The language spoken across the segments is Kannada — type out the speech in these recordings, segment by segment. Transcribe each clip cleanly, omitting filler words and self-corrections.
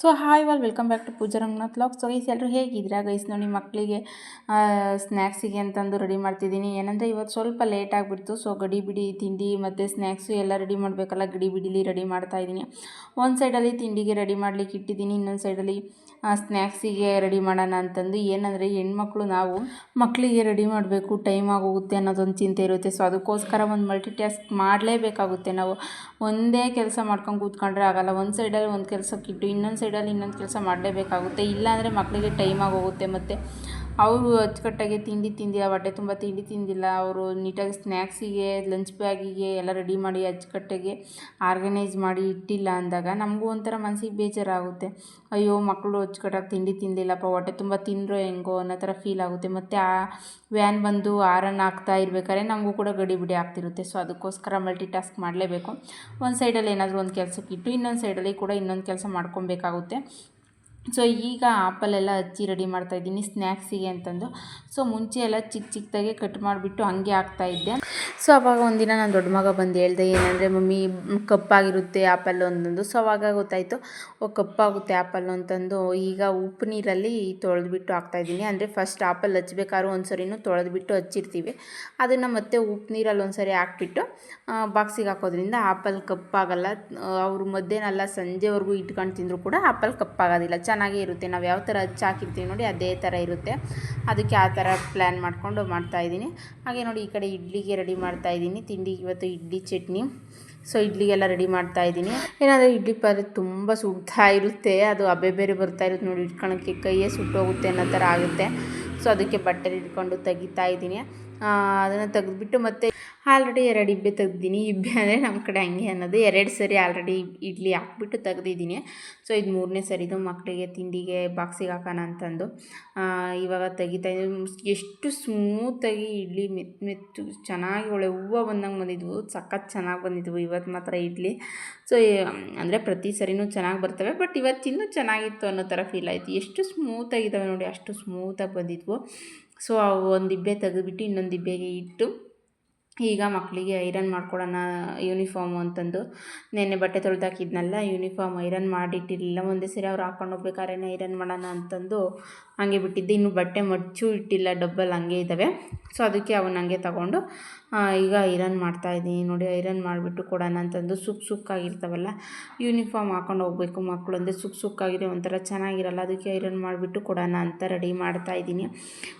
So hi welcome back to Pooja Ranganath vlogs. So guys ಎಲ್ಲರೂ ಹೇಗಿದ್ದೀರಾ ಗೈಸ್? ನೋಡಿ ಮಕ್ಕಳಿಗೆ ಸ್ನ್ಯಾಕ್ಸಿಗೆ ಅಂತಂದು ರೆಡಿ ಮಾಡ್ತಿದ್ದೀನಿ. ಏನಂದರೆ ಇವತ್ತು ಸ್ವಲ್ಪ ಲೇಟ್ ಆಗಿಬಿಡ್ತು. ಸೊ ಗಡಿ ಬಿಡಿ ತಿಂಡಿ ಮತ್ತು ಸ್ನ್ಯಾಕ್ಸು ಎಲ್ಲ ರೆಡಿ ಮಾಡಬೇಕಲ್ಲ, ಗಡಿ ಬಿಡಿಲಿ ರೆಡಿ ಮಾಡ್ತಾಯಿದ್ದೀನಿ. ಒಂದು ಸೈಡಲ್ಲಿ ತಿಂಡಿಗೆ ರೆಡಿ ಮಾಡಲಿಕ್ಕೆ ಇಟ್ಟಿದ್ದೀನಿ, ಇನ್ನೊಂದು ಸೈಡಲ್ಲಿ ಸ್ನ್ಯಾಕ್ಸಿಗೆ ರೆಡಿ ಮಾಡೋಣ ಅಂತಂದು. ಏನಂದರೆ ಹೆಣ್ಮಕ್ಳು ನಾವು ಮಕ್ಕಳಿಗೆ ರೆಡಿ ಮಾಡಬೇಕು, ಟೈಮ್ ಆಗೋಗುತ್ತೆ ಅನ್ನೋದೊಂದು ಚಿಂತೆ ಇರುತ್ತೆ. ಸೊ ಅದಕ್ಕೋಸ್ಕರ ಒಂದು ಮಲ್ಟಿ ಟಾಸ್ಕ್ ಮಾಡಲೇಬೇಕಾಗುತ್ತೆ. ನಾವು ಒಂದೇ ಕೆಲಸ ಮಾಡ್ಕೊಂಡು ಕೂತ್ಕೊಂಡ್ರೆ ಆಗಲ್ಲ. ಒಂದು ಸೈಡಲ್ಲಿ ಒಂದು ಕೆಲಸಕ್ಕಿಟ್ಟು ಇನ್ನೊಂದು ಸೈಡಲ್ಲಿ ಇನ್ನೊಂದು ಕೆಲಸ ಮಾಡಲೇಬೇಕಾಗುತ್ತೆ. ಇಲ್ಲಾಂದರೆ ಮಕ್ಕಳಿಗೆ ಟೈಮ್ ಆಗೋಗುತ್ತೆ. ಮತ್ತು ಅವರು ಅಚ್ಚುಕಟ್ಟಾಗಿ ತಿಂದಿಲ್ಲ, ಹೊಟ್ಟೆ ತುಂಬ ತಿಂಡಿ ತಿಂದಿಲ್ಲ, ಅವರು ನೀಟಾಗಿ ಸ್ನ್ಯಾಕ್ಸಿಗೆ ಲಂಚ್ ಬ್ಯಾಗಿಗೆ ಎಲ್ಲ ರೆಡಿ ಮಾಡಿ ಅಚ್ಚುಕಟ್ಟಾಗಿ ಆರ್ಗನೈಸ್ ಮಾಡಿ ಇಟ್ಟಿಲ್ಲ ಅಂದಾಗ ನಮಗೂ ಒಂಥರ ಮನಸ್ಸಿಗೆ ಬೇಜಾರಾಗುತ್ತೆ. ಅಯ್ಯೋ ಮಕ್ಕಳು ಅಚ್ಚುಕಟ್ಟಾಗಿ ತಿಂಡಿ ತಿಂದಿಲ್ಲಪ್ಪ, ಹೊಟ್ಟೆ ತುಂಬ ತಿಂದರೂ ಹೆಂಗೋ ಅನ್ನೋ ಥರ ಫೀಲ್ ಆಗುತ್ತೆ. ಮತ್ತು ಆ ವ್ಯಾನ್ ಬಂದು ಆರನ್ ಹಾಕ್ತಾ ಇರ್ಬೇಕಾದ್ರೆ ನಮಗೂ ಕೂಡ ಗಡಿಬಿಡಿ ಆಗ್ತಿರುತ್ತೆ. ಸೊ ಅದಕ್ಕೋಸ್ಕರ ಮಲ್ಟಿ ಟಾಸ್ಕ್ ಮಾಡಲೇಬೇಕು. ಒಂದು ಸೈಡಲ್ಲಿ ಏನಾದರೂ ಒಂದು ಕೆಲಸಕ್ಕಿಟ್ಟು ಇನ್ನೊಂದು ಸೈಡಲ್ಲಿ ಕೂಡ ಇನ್ನೊಂದು ಕೆಲಸ ಮಾಡ್ಕೊಬೇಕಾಗುತ್ತೆ. ಸೊ ಈಗ ಆಪಲ್ಲೆಲ್ಲ ಹಚ್ಚಿ ರೆಡಿ ಮಾಡ್ತಾಯಿದ್ದೀನಿ ಸ್ನ್ಯಾಕ್ಸಿಗೆ ಅಂತಂದು. ಸೊ ಮುಂಚೆ ಎಲ್ಲ ಚಿಕ್ಕದಾಗೆ ಕಟ್ ಮಾಡಿಬಿಟ್ಟು ಹಂಗೆ ಹಾಕ್ತಾಯಿದ್ದೆ. ಸೊ ಅವಾಗ ಒಂದಿನ ನನ್ನ ದೊಡ್ಡ ಮಗ ಬಂದು ಹೇಳ್ದೆ, ಏನಂದರೆ ಮಮ್ಮಿ ಕಪ್ಪಾಗಿರುತ್ತೆ ಆ್ಯಪಲ್ಲು ಅಂತಂದು. ಸೊ ಅವಾಗ ಗೊತ್ತಾಯಿತು ಕಪ್ಪಾಗುತ್ತೆ ಆ್ಯಪಲ್ಲು ಅಂತಂದು. ಈಗ ಉಪ್ಪು ನೀರಲ್ಲಿ ತೊಳೆದ್ಬಿಟ್ಟು ಹಾಕ್ತಾಯಿದ್ದೀನಿ. ಅಂದರೆ ಫಸ್ಟ್ ಆ್ಯಪಲ್ ಹಚ್ಬೇಕಾದ್ರೂ ಒಂದು ಸರಿನೂ ತೊಳೆದ್ಬಿಟ್ಟು ಹಚ್ಚಿರ್ತೀವಿ, ಅದನ್ನು ಮತ್ತೆ ಉಪ್ಪು ನೀರಲ್ಲಿ ಒಂದು ಸರಿ ಹಾಕ್ಬಿಟ್ಟು ಬಾಕ್ಸಿಗೆ ಹಾಕೋದ್ರಿಂದ ಆ್ಯಪಲ್ ಕಪ್ಪಾಗಲ್ಲ. ಅವರು ಮಧ್ಯಾಹ್ನ ಸಂಜೆವರೆಗೂ ಇಟ್ಕೊಂಡು ತಿಂದರೂ ಕೂಡ ಆ್ಯಪಲ್ ಕಪ್ಪಾಗೋದಿಲ್ಲ, ಚೆನ್ನಾಗೇ ಇರುತ್ತೆ. ನಾವು ಯಾವ ಥರ ಹಚ್ಚಿ ಹಾಕಿರ್ತೀವಿ ನೋಡಿ ಅದೇ ಥರ ಇರುತ್ತೆ. ಅದಕ್ಕೆ ಆ ಥರ ಪ್ಲ್ಯಾನ್ ಮಾಡಿಕೊಂಡು ಮಾಡ್ತಾಯಿದ್ದೀನಿ. ಹಾಗೆ ನೋಡಿ ಈ ಕಡೆ ಇಡ್ಲಿಗೆ ರೆಡಿ ಮಾಡ್ತಾಯಿದ್ದೀನಿ. ತಿಂಡಿಗೆ ಇವತ್ತು ಇಡ್ಲಿ ಚಟ್ನಿ. ಸೊ ಇಡ್ಲಿಗೆಲ್ಲ ರೆಡಿ ಮಾಡ್ತಾಯಿದ್ದೀನಿ. ಏನಾದರೂ ಇಡ್ಲಿ ಪಲ್ಯ ತುಂಬ ಸುಡ್ತಾ ಇರುತ್ತೆ, ಅದು ಹಬೆ ಬೇರೆ ಬರ್ತಾ ಇರುತ್ತೆ ನೋಡಿ, ಇಟ್ಕೊಳಕ್ಕೆ ಕೈಯೇ ಸುಟ್ಟೋಗುತ್ತೆ ಅನ್ನೋ ಥರ ಆಗುತ್ತೆ. ಸೊ ಅದಕ್ಕೆ ಬಟ್ಟೆಲಿ ಇಟ್ಕೊಂಡು ತೆಗಿತಾ ಇದ್ದೀನಿ. ಅದನ್ನು ತೆಗೆದುಬಿಟ್ಟು ಮತ್ತೆ ಆಲ್ರೆಡಿ 2 ಇಬ್ಬೆ ತೆಗ್ದಿದ್ದೀನಿ. ಇಬ್ಬೆ ಅಂದರೆ ನಮ್ಮ ಕಡೆ ಹಂಗೆ ಅನ್ನೋದು. 2 ಸರಿ ಆಲ್ರೆಡಿ ಇಡ್ಲಿ ಹಾಕ್ಬಿಟ್ಟು ತೆಗ್ದಿದ್ದೀನಿ. ಸೊ ಇದು 3ನೇ ಸರಿದು ಮಕ್ಕಳಿಗೆ ತಿಂಡಿಗೆ ಬಾಕ್ಸಿಗೆ ಹಾಕೋಣ ಅಂತಂದು ಇವಾಗ ತೆಗಿತಾಯಿದ್ದೀನಿ. ಎಷ್ಟು ಸ್ಮೂತಾಗಿ ಇಡ್ಲಿ ಮೆತ್ತು ಚೆನ್ನಾಗಿ ಒಳ್ಳೆ ಹೂವು ಬಂದಂಗೆ ಬಂದಿದ್ವು, ಸಖತ್ ಚೆನ್ನಾಗಿ ಬಂದಿದ್ವು ಇವತ್ತು ಮಾತ್ರ ಇಡ್ಲಿ. ಸೊ ಅಂದರೆ ಪ್ರತಿ ಸರಿನೂ ಚೆನ್ನಾಗಿ ಬರ್ತವೆ, ಬಟ್ ಇವತ್ತಿನ್ನೂ ಚೆನ್ನಾಗಿತ್ತು ಅನ್ನೋ ಥರ ಫೀಲ್ ಆಯಿತು. ಎಷ್ಟು ಸ್ಮೂತಾಗಿದ್ದಾವೆ ನೋಡಿ, ಅಷ್ಟು ಸ್ಮೂತಾಗಿ ಬಂದಿದ್ವು. ಸೊ ಒಂದು ಇಬ್ಬೆ ತೆಗೆದುಬಿಟ್ಟು ಇನ್ನೊಂದು ಇಬ್ಬೆಗೆ ಇಟ್ಟು ಈಗ ಮಕ್ಕಳಿಗೆ ಐರನ್ ಮಾಡ್ಕೊಡೋಣ ಯೂನಿಫಾರ್ಮು ಅಂತಂದು. ನೆನ್ನೆ ಬಟ್ಟೆ ತೊಳೆದಾಕಿದ್ನಲ್ಲ, ಯೂನಿಫಾರ್ಮ್ ಐರನ್ ಮಾಡಿಟ್ಟಿರಲಿಲ್ಲ. ಒಂದೇ ಸರಿ ಅವ್ರು ಹಾಕೊಂಡು ಹೋಗ್ಬೇಕಾದ್ರೆ ಐರನ್ ಮಾಡೋಣ ಅಂತಂದು ಹಂಗೆ ಬಿಟ್ಟಿದ್ದೆ. ಇನ್ನೂ ಬಟ್ಟೆ ಮಡ್ಚು ಇಟ್ಟಿಲ್ಲ, ಡಬ್ಬಲ್ ಹಂಗೆ ಇದ್ದಾವೆ. ಸೊ ಅದಕ್ಕೆ ಅವನ್ನ ಹಂಗೆ ತಗೊಂಡು ಈಗ ಐರನ್ ಮಾಡ್ತಾಯಿದ್ದೀನಿ ನೋಡಿ. ಐರನ್ ಮಾಡಿಬಿಟ್ಟು ಕೊಡೋಣ ಅಂತಂದು. ಸುಕ್ಕಾಗಿರ್ತಾವಲ್ಲ, ಯೂನಿಫಾರ್ಮ್ ಹಾಕೊಂಡು ಹೋಗಬೇಕು ಮಕ್ಕಳು, ಅಂದರೆ ಸುಕ್ಕಾಗಿದೆ ಒಂಥರ ಚೆನ್ನಾಗಿರಲ್ಲ. ಅದಕ್ಕೆ ಐರನ್ ಮಾಡಿಬಿಟ್ಟು ಕೊಡೋಣ ಅಂತ ರೆಡಿ ಮಾಡ್ತಾಯಿದ್ದೀನಿ.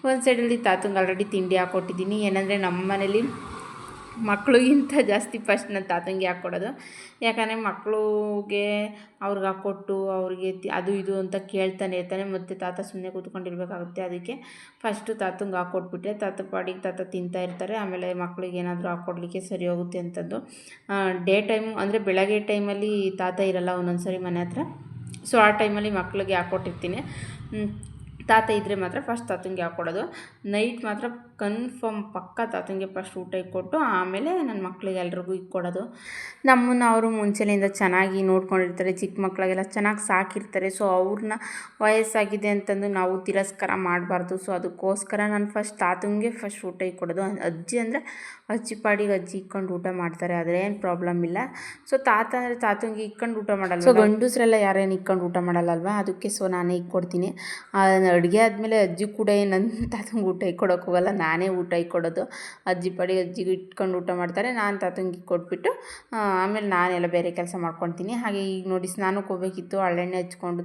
ಒಂದು ಸೈಡಲ್ಲಿ ತಾತಂಗೆ ಆಲ್ರೆಡಿ ತಿಂಡಿ ಹಾಕ್ಕೊಟ್ಟಿದ್ದೀನಿ. ಏನಂದರೆ ನಮ್ಮ ಮನೇಲಿ ಮಕ್ಕಳಿಗಿಂತ ಜಾಸ್ತಿ ಫಸ್ಟ್ ನನ್ನ ತಾತಂಗೆ ಹಾಕ್ಕೊಡೋದು. ಯಾಕಂದರೆ ಮಕ್ಕಳಿಗೆ ಅವ್ರಿಗೆ ಹಾಕ್ಕೊಟ್ಟು ಅವ್ರಿಗೆ ಅದು ಇದು ಅಂತ ಕೇಳ್ತಾನೆ ಇರ್ತಾನೆ, ಮತ್ತು ತಾತ ಸುಮ್ಮನೆ ಕೂತ್ಕೊಂಡಿರ್ಬೇಕಾಗುತ್ತೆ. ಅದಕ್ಕೆ ಫಸ್ಟು ತಾತಂಗೆ ಹಾಕ್ಕೊಟ್ಬಿಟ್ರೆ ತಾತ ಪಾಡಿಗೆ ತಾತ ತಿಂತಾ ಇರ್ತಾರೆ. ಆಮೇಲೆ ಮಕ್ಕಳಿಗೆ ಏನಾದರೂ ಹಾಕ್ಕೊಡ್ಲಿಕ್ಕೆ ಸರಿ ಹೋಗುತ್ತೆ ಅಂತಂದು. ಡೇ ಟೈಮು ಅಂದರೆ ಬೆಳಗ್ಗೆ ಟೈಮಲ್ಲಿ ತಾತ ಇರಲ್ಲ ಒಂದೊಂದು ಸರಿ ಮನೆ ಹತ್ರ. ಸೊ ಆ ಟೈಮಲ್ಲಿ ಮಕ್ಕಳಿಗೆ ಹಾಕ್ಕೊಟ್ಟಿರ್ತೀನಿ. ತಾತ ಇದ್ದರೆ ಮಾತ್ರ ಫಸ್ಟ್ ತಾತಂಗೆ ಹಾಕ್ಕೊಡೋದು. ನೈಟ್ ಮಾತ್ರ ಕನ್ಫರ್ಮ್ ಪಕ್ಕ ತಾತಂಗೆ ಫಸ್ಟ್ ಊಟ ಇಕ್ಕೊಟ್ಟು ಆಮೇಲೆ ನನ್ನ ಮಕ್ಕಳಿಗೆ ಎಲ್ರಿಗೂ ಇಕ್ಕೊಡೋದು. ನಮ್ಮನ್ನು ಅವರು ಮುಂಚೆಯಿಂದ ಚೆನ್ನಾಗಿ ನೋಡ್ಕೊಂಡಿರ್ತಾರೆ, ಚಿಕ್ಕ ಮಕ್ಕಳಿಗೆಲ್ಲ ಚೆನ್ನಾಗಿ ಸಾಕಿರ್ತಾರೆ. ಸೊ ಅವ್ರನ್ನ ವಯಸ್ಸಾಗಿದೆ ಅಂತಂದು ನಾವು ತಿರಸ್ಕಾರ ಮಾಡಬಾರ್ದು. ಸೊ ಅದಕ್ಕೋಸ್ಕರ ನಾನು ಫಸ್ಟ್ ತಾತಂಗೆ ಫಸ್ಟ್ ಊಟ ಇಕ್ಕೊಡೋದು. ಅಜ್ಜಿ ಅಂದರೆ ಅಜ್ಜಿ ಪಾಡಿಗೆ ಅಜ್ಜಿ ಇಕ್ಕೊಂಡು ಊಟ ಮಾಡ್ತಾರೆ, ಅದೇನು ಪ್ರಾಬ್ಲಮ್ ಇಲ್ಲ. ಸೊ ತಾತ ಅಂದರೆ ತಾತಂಗೆ ಇಕ್ಕೊಂಡು ಊಟ ಮಾಡಲ್ಲ. ಸೊ ಗಂಡಸ್ರೆಲ್ಲ ಯಾರೇನು ಇಕ್ಕೊಂಡು ಊಟ ಮಾಡಲ್ಲಲ್ವ, ಅದಕ್ಕೆ ಸೊ ನಾನೇ ಇಕ್ಕೊಡ್ತೀನಿ. ಅಡುಗೆ ಆದಮೇಲೆ ಅಜ್ಜಿ ಕೂಡ ನನ್ನ ತಾತಂಗೆ ಊಟ ಇಕ್ಕೊಡೋಕೆ ಹೋಗಲ್ಲ, ನಾನೇ ಊಟ ಇಕ್ಕೊಡೋದು. ಅಜ್ಜಿ ಪಾಡಿಗೆ ಅಜ್ಜಿಗೆ ಇಟ್ಕೊಂಡು ಊಟ ಮಾಡ್ತಾರೆ, ನಾನು ತಾತಂಗೆ ಕೊಟ್ಬಿಟ್ಟು ಆಮೇಲೆ ನಾನೆಲ್ಲ ಬೇರೆ ಕೆಲಸ ಮಾಡ್ಕೊತೀನಿ. ಹಾಗೆ ಈಗ ನೋಡಿ ಸ್ನಾನಕ್ಕೆ ಹೋಗ್ಬೇಕಿತ್ತು, ಹಳ್ಳೆಣ್ಣೆ ಹಚ್ಕೊಂಡು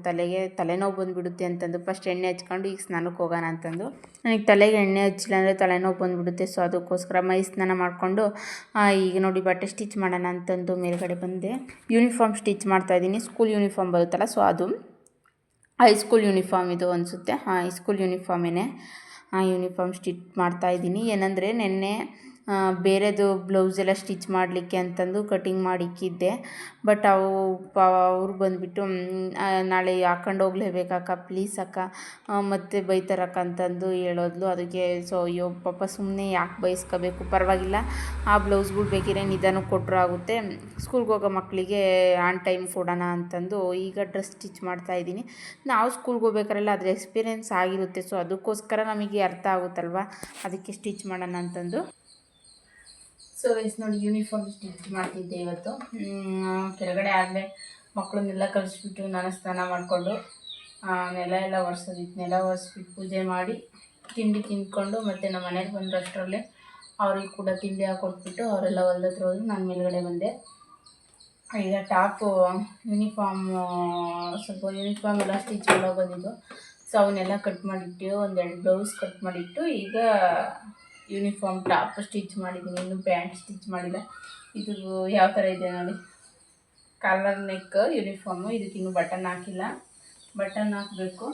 ತಲೆನೋವು ಬಂದುಬಿಡುತ್ತೆ ಅಂತಂದು ಫಸ್ಟ್ ಎಣ್ಣೆ ಹಚ್ಕೊಂಡು ಈಗ ಸ್ನಾನಕ್ಕೆ ಹೋಗೋಣ ಅಂತಂದು. ನನಗೆ ತಲೆಗೆ ಎಣ್ಣೆ ಹಚ್ಚಿಲ್ಲ ಅಂದರೆ ತಲೆನೋವು ಬಂದುಬಿಡುತ್ತೆ. ಸೊ ಅದಕ್ಕೋಸ್ಕರ ಮೈ ಸ್ನಾನ ಮಾಡಿಕೊಂಡು ಈಗ ನೋಡಿ ಬಟ್ಟೆ ಸ್ಟಿಚ್ ಮಾಡೋಣ ಅಂತಂದು ಮೇಲ್ಗಡೆ ಬಂದೆ. ಯೂನಿಫಾರ್ಮ್ ಸ್ಟಿಚ್ ಮಾಡ್ತಾಯಿದ್ದೀನಿ. ಸ್ಕೂಲ್ ಯೂನಿಫಾರ್ಮ್ ಬರುತ್ತಲ್ಲ, ಸೊ ಅದು ಹೈಸ್ಕೂಲ್ ಯೂನಿಫಾರ್ಮ್ ಇದು ಅನಿಸುತ್ತೆ. ಹೈಸ್ಕೂಲ್ ಯೂನಿಫಾರ್ಮೇನೆ. ಯೂನಿಫಾರ್ಮ್ ಸ್ಟಿಚ್ ಮಾಡ್ತಾಯಿದ್ದೀನಿ. ಏನಂದರೆ ನೆನ್ನೆ ಬೇರೆದು ಬ್ಲೌಸ್ ಎಲ್ಲ ಸ್ಟಿಚ್ ಮಾಡಲಿಕ್ಕೆ ಅಂತಂದು ಕಟಿಂಗ್ ಮಾಡಿಕ್ಕಿದ್ದೆ. ಬಟ್ ಅವ್ರು ಬಂದುಬಿಟ್ಟು ನಾಳೆ ಹಾಕೊಂಡು ಹೋಗ್ಲೇಬೇಕಕ್ಕ, ಪ್ಲೀಸ್ ಅಕ್ಕ, ಮತ್ತೆ ಬೈತಾರಕ್ಕ ಅಂತಂದು ಹೇಳೋದ್ಲು. ಅದಕ್ಕೆ ಸೊ ಅಯ್ಯೋ ಪಾಪ ಸುಮ್ಮನೆ ಯಾಕೆ ಬೈಸ್ಕೋಬೇಕು, ಪರವಾಗಿಲ್ಲ ಆ ಬ್ಲೌಸ್ಗಳು ಬೇಕಿದ್ರೆ ನಿಧಾನಕ್ಕೆ ಕೊಟ್ಟರು ಆಗುತ್ತೆ, ಸ್ಕೂಲ್ಗೆ ಹೋಗೋ ಮಕ್ಕಳಿಗೆ ಆನ್ ಟೈಮ್ ಕೊಡೋಣ ಅಂತಂದು ಈಗ ಡ್ರೆಸ್ ಸ್ಟಿಚ್ ಮಾಡ್ತಾಯಿದ್ದೀನಿ. ನಾವು ಸ್ಕೂಲ್ಗೆ ಹೋಗ್ಬೇಕಾರೆಲ್ಲ ಅದ್ರ ಎಕ್ಸ್ಪೀರಿಯೆನ್ಸ್ ಆಗಿರುತ್ತೆ. ಸೊ ಅದಕ್ಕೋಸ್ಕರ ನಮಗೆ ಅರ್ಥ ಆಗುತ್ತಲ್ವ, ಅದಕ್ಕೆ ಸ್ಟಿಚ್ ಮಾಡೋಣ ಅಂತಂದು. ಸೊ ಗೈಸ್ ನೋಡಿ ಯೂನಿಫಾರ್ಮ್ ಸ್ಟಿಚ್ ಮಾಡ್ತಿದ್ದೆ ಇವತ್ತು. ಕೆಳಗಡೆ ಆಗಲೇ ಮಕ್ಕಳನ್ನೆಲ್ಲ ಕಳಿಸ್ಬಿಟ್ಟು ನಾನು ಸ್ನಾನ ಮಾಡಿಕೊಂಡು ನೆಲ ಎಲ್ಲ ಒರೆಸೋದಿತ್ತು, ನೆಲ ಒರೆಸ್ಬಿಟ್ಟು ಪೂಜೆ ಮಾಡಿ ತಿಂಡಿ ತಿಂದ್ಕೊಂಡು ಮತ್ತು ನಮ್ಮ ಮನೆಗೆ ಬಂದಷ್ಟರಲ್ಲೇ ಅವ್ರಿಗೆ ಕೂಡ ತಿಂಡಿ ಹಾಕ್ಕೊಟ್ಬಿಟ್ಟು ಅವರೆಲ್ಲ ಹೊಲ್ದ ಹತ್ರ ಹೋದ್ರು. ನಾನು ಮೇಲ್ಗಡೆ ಬಂದೆ. ಈಗ ಟಾಪು ಸ್ವಲ್ಪ ಯೂನಿಫಾರ್ಮ್ ಎಲ್ಲ ಸ್ಟಿಚ್ ಮಾಡೋ ಬಂದಿದ್ದು. ಸೊ ಅವನ್ನೆಲ್ಲ ಕಟ್ ಮಾಡಿಟ್ಟು ಒಂದೆರಡು ಬ್ಲೌಸ್ ಕಟ್ ಮಾಡಿಟ್ಟು ಈಗ ಯೂನಿಫಾರ್ಮ್ ಟಾಪ್ ಸ್ಟಿಚ್ ಮಾಡಿದ್ದೀನಿ. ಇನ್ನು ಪ್ಯಾಂಟ್ ಸ್ಟಿಚ್ ಮಾಡಿಲ್ಲ. ಇದು ಯಾವ ಥರ ಇದೆ ನೋಡಿ, ಕಾಲರ್ ನೆಕ್ ಯೂನಿಫಾರ್ಮು. ಇದಕ್ಕಿನ್ನೂ ಬಟನ್ ಹಾಕಿಲ್ಲ, ಬಟನ್ ಹಾಕಬೇಕು.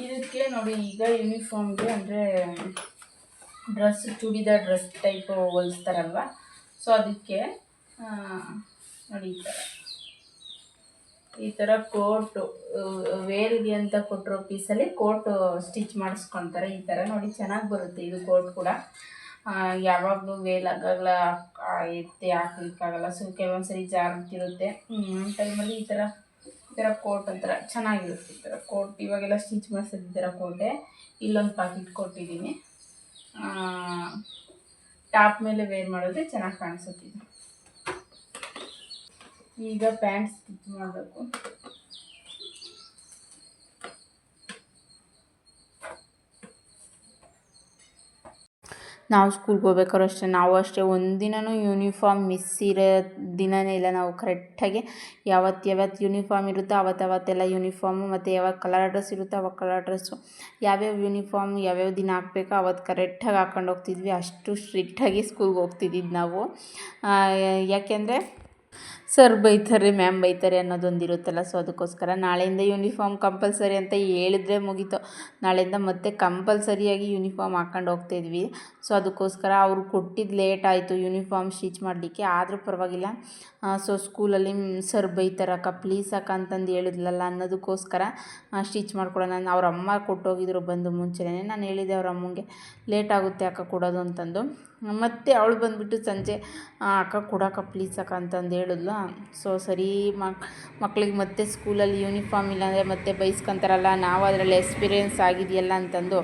ಇದಕ್ಕೆ ನೋಡಿ ಈಗ ಯೂನಿಫಾರ್ಮ್ಗೆ ಅಂದರೆ ಚೂಡಿದಾರ್ ಡ್ರೆಸ್ ಟೈಪು ಹೊಲಿಸ್ತಾರಲ್ವ, ಸೊ ಅದಕ್ಕೆ ನೋಡಿ ಈ ಥರ ಕೋಟು ವೇಲ್ಗೆ ಅಂತ ಕೊಟ್ಟಿರೋ ಪೀಸಲ್ಲಿ ಕೋಟು ಸ್ಟಿಚ್ ಮಾಡಿಸ್ಕೊತಾರೆ. ಈ ಥರ ನೋಡಿ ಚೆನ್ನಾಗಿ ಬರುತ್ತೆ ಇದು ಕೋಟ್ ಕೂಡ. ಯಾವಾಗಲೂ ವೇಲ್ ಆಗಾಗಲ ಎತ್ತಿ ಹಾಕ್ಲಿಕ್ಕಾಗಲ್ಲ, ಸೊ ಕೆಲವೊಂದ್ಸರಿ ಜಾರುತ್ತಿರುತ್ತೆ. ಟೈಮಲ್ಲಿ ಈ ಥರ ಕೋಟ್ ಒಂಥರ ಚೆನ್ನಾಗಿರುತ್ತೆ. ಈ ಥರ ಕೋಟ್ ಇವಾಗೆಲ್ಲ ಸ್ಟಿಚ್ ಮಾಡಿಸೋದು ಈ ಥರ ಕೋಟೆ. ಇಲ್ಲೊಂದು ಪಾಕೆಟ್ ಕೊಟ್ಟಿದ್ದೀನಿ. ಟಾಪ್ ಮೇಲೆ ವೇರ್ ಮಾಡಿದ್ರೆ ಚೆನ್ನಾಗಿ ಕಾಣಿಸುತ್ತೆ ಇದು. ಈಗ ಪ್ಯಾಂಟ್ ಸ್ಟಿಚ್ ಮಾಡಬೇಕು. ನಾವು ಸ್ಕೂಲ್ಗೆ ಹೋಗ್ಬೇಕಾದ್ರೂ ಅಷ್ಟೇ, ನಾವು ಅಷ್ಟೇ ಒಂದಿನವೂ ಯೂನಿಫಾರ್ಮ್ ಮಿಸ್ ಇರೋ ದಿನವೇ ಇಲ್ಲ. ನಾವು ಕರೆಕ್ಟಾಗಿ ಯಾವತ್ತು ಯೂನಿಫಾರ್ಮ್ ಇರುತ್ತೋ ಅವತ್ತೆಲ್ಲ ಯೂನಿಫಾರ್ಮು, ಮತ್ತು ಯಾವಾಗ ಕಲರ್ ಡ್ರೆಸ್ ಇರುತ್ತೋ ಅವಾಗ ಕಲರ್ ಡ್ರೆಸ್ಸು, ಯಾವ್ಯಾವ ಯೂನಿಫಾರ್ಮ್ ಯಾವ್ಯಾವ ದಿನ ಹಾಕ್ಬೇಕೋ ಅವತ್ತು ಕರೆಕ್ಟಾಗಿ ಹಾಕ್ಕೊಂಡು ಹೋಗ್ತಿದ್ವಿ. ಅಷ್ಟು ಸ್ಟ್ರಿಕ್ಟಾಗಿ ಸ್ಕೂಲ್ಗೆ ಹೋಗ್ತಿದ್ದಿದ್ದು ನಾವು. ಯಾಕೆಂದರೆ ಸರ್ ಬೈತಾರೆ, ಮ್ಯಾಮ್ ಬೈತಾರೆ ಅನ್ನೋದೊಂದು ಇರುತ್ತಲ್ಲ, ಸೊ ಅದಕ್ಕೋಸ್ಕರ ನಾಳೆಯಿಂದ ಯೂನಿಫಾರ್ಮ್ ಕಂಪಲ್ಸರಿ ಅಂತ ಹೇಳಿದ್ರೆ ಮುಗೀತು. ನಾಳೆಯಿಂದ ಮತ್ತೆ ಕಂಪಲ್ಸರಿಯಾಗಿ ಯೂನಿಫಾರ್ಮ್ ಹಾಕ್ಕೊಂಡು ಹೋಗ್ತಾಯಿದ್ವಿ. ಸೊ ಅದಕ್ಕೋಸ್ಕರ ಅವರು ಕೊಟ್ಟಿದ್ದು ಲೇಟ್ ಆಯಿತು ಯೂನಿಫಾರ್ಮ್ ಸ್ಟಿಚ್ ಮಾಡಲಿಕ್ಕೆ, ಆದರೂ ಪರವಾಗಿಲ್ಲ. ಸೊ ಸ್ಕೂಲಲ್ಲಿ ಸರ್ ಬೈತಾರಕ್ಕ ಪ್ಲೀಸ್ ಅಕ್ಕ ಅಂತಂದು ಹೇಳಿದ್ಲಲ್ಲ ಅನ್ನೋದಕ್ಕೋಸ್ಕರ ಸ್ಟಿಚ್ ಮಾಡ್ಕೊಡೋಣ. ಅವ್ರ ಅಮ್ಮ ಕೊಟ್ಟೋಗಿದ್ರು ಬಂದು ಮುಂಚೆನೇ. ನಾನು ಹೇಳಿದೆ ಅವ್ರ ಅಮ್ಮಂಗೆ ಲೇಟ್ ಆಗುತ್ತೆ ಅಕ್ಕ ಕೊಡೋದು ಅಂತಂದು. ಮತ್ತು ಅವಳು ಬಂದುಬಿಟ್ಟು ಸಂಜೆ ಅಕ್ಕ ಕೊಡಕ್ಕ ಪ್ಲೀಸ್ ಅಕ್ಕ ಅಂತಂದು ಹೇಳಿದ್ಲು. ಸೊ ಸರಿ ಮಕ್ಳಿಗೆ ಮತ್ತೆ ಸ್ಕೂಲಲ್ಲಿ ಯೂನಿಫಾರ್ಮ್ ಇಲ್ಲಾಂದರೆ ಮತ್ತೆ ಬೈಸ್ಕೊತಾರಲ್ಲ, ನಾವು ಅದರಲ್ಲಿ ಎಕ್ಸ್ಪೀರಿಯೆನ್ಸ್ ಆಗಿದೆಯಲ್ಲ ಅಂತಂದು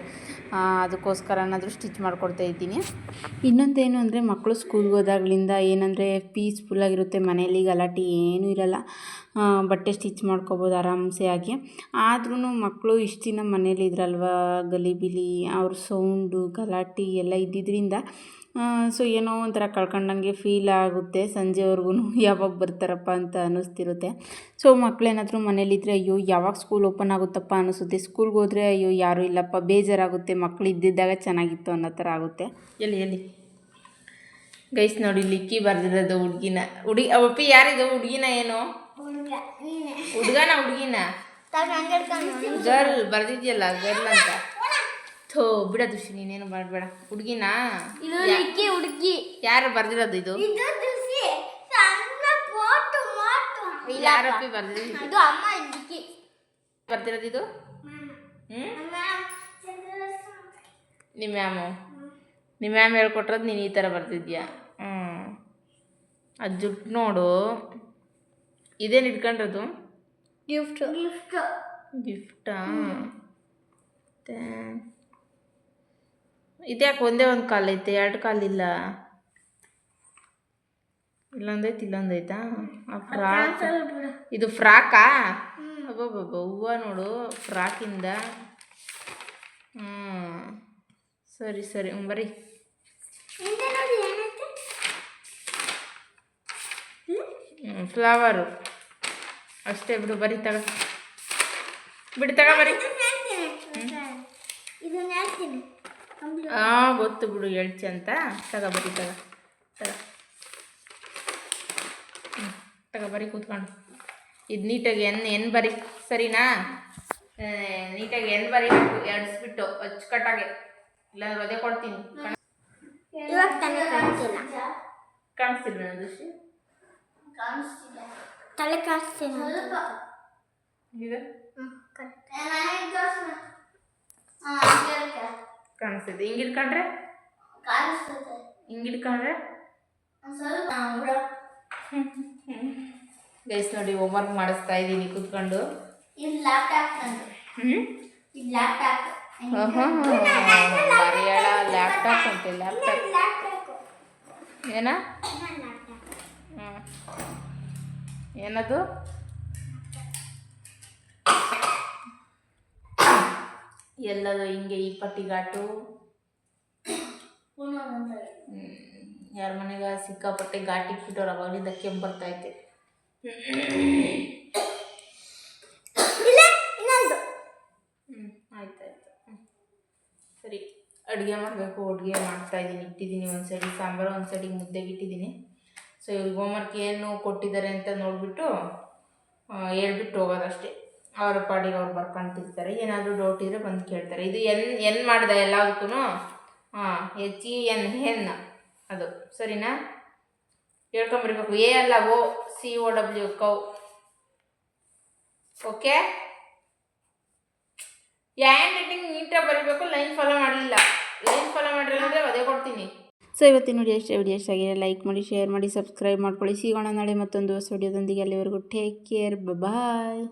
ಅದಕ್ಕೋಸ್ಕರನಾದರೂ ಸ್ಟಿಚ್ ಮಾಡ್ಕೊಡ್ತಾಯಿದ್ದೀನಿ. ಇನ್ನೊಂದೇನು ಅಂದರೆ ಮಕ್ಕಳು ಸ್ಕೂಲ್ಗೆ ಹೋದಾಗಲಿಂದ ಏನಂದರೆ ಪೀಸ್ಫುಲ್ಲಾಗಿರುತ್ತೆ, ಮನೇಲಿ ಗಲಾಟೆ ಏನೂ ಇರೋಲ್ಲ, ಬಟ್ಟೆ ಸ್ಟಿಚ್ ಮಾಡ್ಕೊಬೋದು ಆರಾಮ್ಸೆ ಆಗಿ. ಆದ್ರೂ ಮಕ್ಕಳು ಇಷ್ಟು ದಿನ ಮನೇಲಿ ಇದ್ರಲ್ವ, ಗಲಿಬಿಲಿ ಅವ್ರ ಸೌಂಡು ಗಲಾಟೆ ಎಲ್ಲ ಇದ್ದಿದ್ದರಿಂದ ಸೊ ಏನೋ ಒಂಥರ ಕಳ್ಕೊಂಡಂಗೆ ಫೀಲ್ ಆಗುತ್ತೆ. ಸಂಜೆವರೆಗೂ ಯಾವಾಗ ಬರ್ತಾರಪ್ಪ ಅಂತ ಅನ್ನಿಸ್ತಿರುತ್ತೆ. ಸೊ ಮಕ್ಕಳೇನಾದರೂ ಮನೇಲಿದ್ದರೆ ಅಯ್ಯೋ ಯಾವಾಗ ಸ್ಕೂಲ್ ಓಪನ್ ಆಗುತ್ತಪ್ಪ ಅನ್ನಿಸುತ್ತೆ. ಸ್ಕೂಲ್ಗೆ ಹೋದರೆ ಅಯ್ಯೋ ಯಾರೂ ಇಲ್ಲಪ್ಪ ಬೇಜಾರಾಗುತ್ತೆ, ಮಕ್ಕಳು ಇದ್ದಿದ್ದಾಗ ಚೆನ್ನಾಗಿತ್ತು ಅನ್ನೋ ಥರ ಆಗುತ್ತೆ. ಎಲ್ಲಿ ಗೈಸ್ ನೋಡಿ ಲಿಕ್ಕಿ ಬರ್ದಿರೋದು ಹುಡುಗಿನ. ಅವಪ್ಪಿ ಯಾರಿದು ಹುಡುಗಿನ? ಏನು ಹುಡುಗನ ಹುಡುಗಿನ? ಗರ್ಲ್ ಬರ್ದಿದ್ಯಲ್ಲ ಗರ್ಲ್ ಅಂತ. ಥೋ ಬಿಡ ದುಷಿ, ನೀನೇನು ಮಾಡಬೇಡ. ಹುಡುಗಿನಾ? ಹುಡುಗಿ ಯಾರು ಬರ್ದಿರೋದು ಇದು? ಯಾರಪ್ಪಿ ಬರ್ದಿರೋದು? ಬರ್ದಿರೋದು ಇದು? ನಿಮ್ಮ ಮ್ಯಾಮ್ ಹೇಳ್ಕೊಟ್ರದ್ದು ನೀನು ಈ ಥರ ಬರ್ತಿದ್ಯಾ? ಅದು ಜುಟ್ಟು ನೋಡು. ಇದೇನು ಇಟ್ಕೊಂಡ್ರದು? ಗಿಫ್ಟಾ? ಇದ್ಯಾಕೆ ಒಂದೇ ಒಂದು ಕಾಲೈತೆ, ಎರಡು ಕಾಲಿಲ್ಲ? ಇಲ್ಲೊಂದೈತೆ ಇಲ್ಲೊಂದೈತಾ? ಫ್ರಾಕ್ ಇದು? ಫ್ರಾಕಾ? ಅಬ್ಬಬ್ಬಬ್ಬ ಹೂವು ನೋಡು ಫ್ರಾಕಿಂದ. ಸರಿ ಸರಿ ಬರೀ. ಫ್ಲವರು ಅಷ್ಟೇ ಬಿಡು, ಬರೀ ತಗ ಬರೀ. ಗೊತ್ತು ಬಿಡು ಎಳ್ಚಿ ಅಂತ. ಬರೀ ತಗ ಬರೀ ಕೂತ್ಕೊಂಡು. ಇದು ನೀಟಾಗಿ ಎನ್ ಬರೀ, ಸರಿನಾ? ನೀಟಾಗಿ ಎನ್ ಬರೀಬೇಕು, ಎಡ್ಸ್ಬಿಟ್ಟು ಅಚ್ಚುಕಟ್ಟಾಗೆ, ಇಲ್ಲಾಂದ್ರೆ ಅದೇ ಕೊಡ್ತೀನಿ. ಕಾಣಿಸ್ತಿಲ್ಲ ದುಷಿ? ತಲೆ ಕಾಣಿಸ್ತೀನಿ ಈಗ ಕಾಣಿಸ್ತದೆ. ಹಿಂಗಿಡ್ಕೊಂಡ್ರೆ ಹಿಂಗಿಡ್ಕೊಂಡ್ರೆ ಗೈಸ್ ನೋಡಿ ಹೋಮ್ವರ್ಕ್ ಮಾಡಿಸ್ತಾ ಇದ್ದೀನಿ ಕೂತ್ಕೊಂಡು. ಬರೆಯಳ ಲ್ಯಾಪ್ಟಾಪ್ ಅಂತೆ ಲ್ಯಾಪ್ಟಾಪ್ ಏನ ಏನದು ಎಲ್ಲದು ಹಿಂಗೆ ಈ ಪಟ್ಟಿಗಾಟು ಯಾರ ಮನೆಗ ಸಿಕ್ಕಾಪಟ್ಟೆ ಘಾಟಿ ಇಟ್ಬಿಟ್ಟವ್ರು ಅವಾಗಲಿಂದ ಕೆಮ್ಮು ಬರ್ತೈತೆ. ಆಯ್ತಾಯ್ತು ಸರಿ. ಅಡುಗೆ ಮಾಡಬೇಕು. ಅಡುಗೆ ಮಾಡ್ತಾಯಿದ್ದೀನಿ, ಇಟ್ಟಿದ್ದೀನಿ. ಒಂದು ಸೈಡಿಗೆ ಸಾಂಬಾರು, ಒಂದು ಸೈಡಿಗೆ ಮುದ್ದೆಗೆ ಇಟ್ಟಿದ್ದೀನಿ. ಸೊ ಇವ್ರಿಗೆ ಹೋಮ್ವರ್ಕ್ ಏನು ಕೊಟ್ಟಿದ್ದಾರೆ ಅಂತ ನೋಡಿಬಿಟ್ಟು ಹೇಳ್ಬಿಟ್ಟು ಹೋಗೋದಷ್ಟೇ. ಅವರ ಪಾಡಿಗೆ ಅವ್ರು ಬರ್ಕೊಂತಿರ್ತಾರೆ. ಏನಾದರೂ ಡೌಟ್ ಇದ್ದರೆ ಬಂದು ಕೇಳ್ತಾರೆ. ಇದು ಎನ್ ಮಾಡಿದೆ ಎಲ್ಲದಕ್ಕೂ HEN ಅದು ಸರಿನಾ ಹೇಳ್ಕೊಂಬರ್ಬೇಕು. ಎ ಅಲ್ಲ COW cow. Okay, hand writing ನೀಟಾಗಿ ಬರೀಬೇಕು. ಲೈನ್ ಫಾಲೋ ಮಾಡಲಿಲ್ಲ, ಲೈನ್ ಫಾಲೋ ಮಾಡಿರಲ್ಲ ಅಂದರೆ ಅದೇ ಕೊಡ್ತೀನಿ. ಸೊ ಇವತ್ತಿನ ವಿಡಿಯೋ ಇಷ್ಟ ಆಗಿದೆ. ಲೈಕ್ ಮಾಡಿ, ಶೇರ್ ಮಾಡಿ, ಸಬ್ಸ್ಕ್ರೈಬ್ ಮಾಡ್ಕೊಳ್ಳಿ. ಸಿಗೋಣ ನಾಳೆ ಮತ್ತೊಂದು ಹೊಸ ವಿಡಿಯೋದೊಂದಿಗೆ. ಅಲ್ಲಿವರೆಗೂ ಟೇಕ್ ಕೇರ್, ಬಾಯ್.